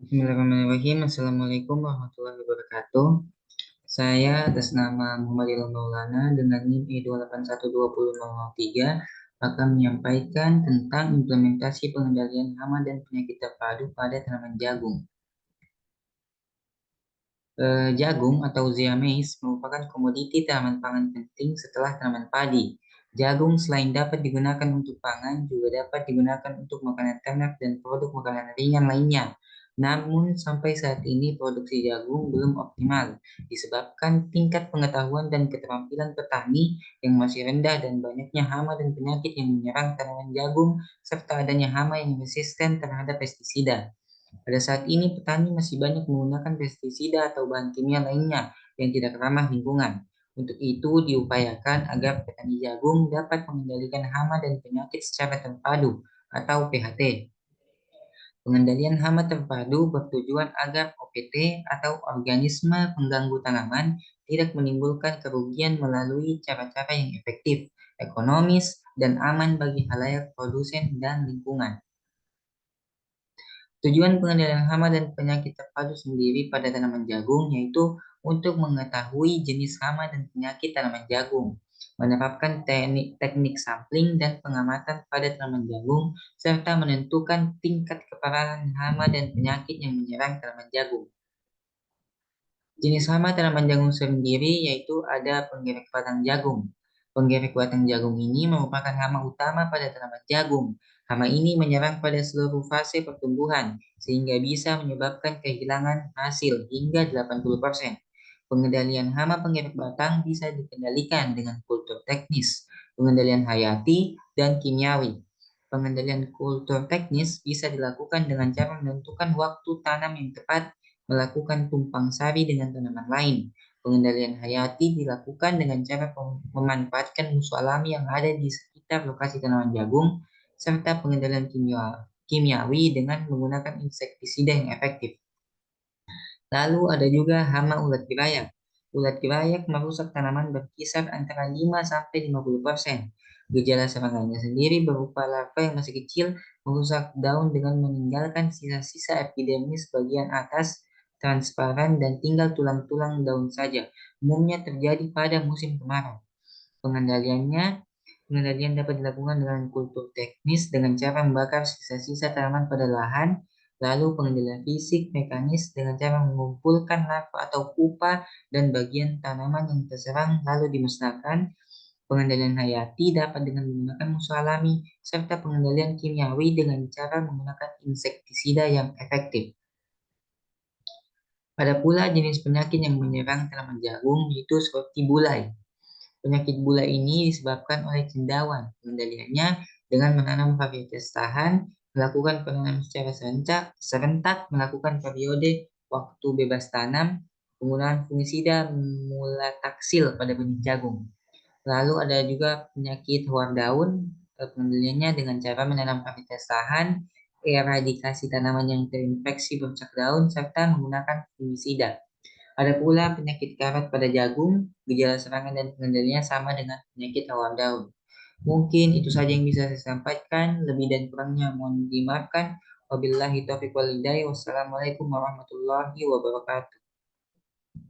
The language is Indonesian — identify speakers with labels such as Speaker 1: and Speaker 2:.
Speaker 1: Bismillahirrahmanirrahim. Assalamualaikum warahmatullahi wabarakatuh. Saya atas nama Muhammad Ilham Maulana dengan NIM E2812003 akan menyampaikan tentang implementasi pengendalian hama dan penyakit terpadu pada tanaman jagung. Jagung atau Zea maize merupakan komoditi tanaman pangan penting setelah tanaman padi. Jagung selain dapat digunakan untuk pangan, juga dapat digunakan untuk makanan ternak dan produk makanan ringan lainnya. Namun, sampai saat ini produksi jagung belum optimal, disebabkan tingkat pengetahuan dan keterampilan petani yang masih rendah dan banyaknya hama dan penyakit yang menyerang tanaman jagung, serta adanya hama yang resisten terhadap pestisida. Pada saat ini, petani masih banyak menggunakan pestisida atau bahan kimia lainnya yang tidak ramah lingkungan. Untuk itu, diupayakan agar petani jagung dapat mengendalikan hama dan penyakit secara terpadu atau PHT. Pengendalian hama terpadu bertujuan agar OPT atau organisme pengganggu tanaman tidak menimbulkan kerugian melalui cara-cara yang efektif, ekonomis, dan aman bagi halayak produsen dan lingkungan. Tujuan pengendalian hama dan penyakit terpadu sendiri pada tanaman jagung yaitu untuk mengetahui jenis hama dan penyakit tanaman jagung, menerapkan teknik sampling dan pengamatan pada tanaman jagung, serta menentukan tingkat keparahan hama dan penyakit yang menyerang tanaman jagung. Jenis hama tanaman jagung sendiri yaitu ada penggerek batang jagung. Penggerek batang jagung ini merupakan hama utama pada tanaman jagung. Hama ini menyerang pada seluruh fase pertumbuhan sehingga bisa menyebabkan kehilangan hasil hingga 80%. Pengendalian hama penggerek batang bisa dikendalikan dengan kultur teknis, pengendalian hayati, dan kimiawi. Pengendalian kultur teknis bisa dilakukan dengan cara menentukan waktu tanam yang tepat, melakukan tumpang sari dengan tanaman lain. Pengendalian hayati dilakukan dengan cara memanfaatkan musuh alami yang ada di sekitar lokasi tanaman jagung, serta pengendalian kimiawi dengan menggunakan insektisida yang efektif. Lalu ada juga hama ulat gerayak. Ulat gerayak merusak tanaman berkisar antara 5-50%. Gejala serangannya sendiri berupa larva yang masih kecil merusak daun dengan meninggalkan sisa-sisa epidermis bagian atas transparan dan tinggal tulang-tulang daun saja. Umumnya terjadi pada musim kemarau. Pengendaliannya Pengendalian dapat dilakukan dengan kultur teknis dengan cara membakar sisa-sisa tanaman pada lahan, lalu pengendalian fisik mekanis dengan cara mengumpulkan larva atau pupa dan bagian tanaman yang terserang lalu dimusnahkan. Pengendalian hayati dapat dengan menggunakan musuh alami, serta pengendalian kimiawi dengan cara menggunakan insektisida yang efektif. Ada pula jenis penyakit yang menyerang tanaman jagung yaitu seperti bulai. Penyakit bulai ini disebabkan oleh cendawan. Pengendaliannya dengan menanam varietas tahan, melakukan penanaman secara serentak, melakukan periode waktu bebas tanam, penggunaan fungisida mulataksil pada benih jagung. Lalu ada juga penyakit hawar daun, pengendaliannya dengan cara menanam varietas tahan, eradikasi tanaman yang terinfeksi bercak daun, serta menggunakan fungisida. Ada pula penyakit karat pada jagung, gejala serangan dan pengendaliannya sama dengan penyakit hawar daun. Mungkin itu saja yang bisa saya sampaikan, lebih dan kurangnya mohon dimaafkan. Wabillahi taufiq wal hidayah. Wassalamualaikum warahmatullahi wabarakatuh.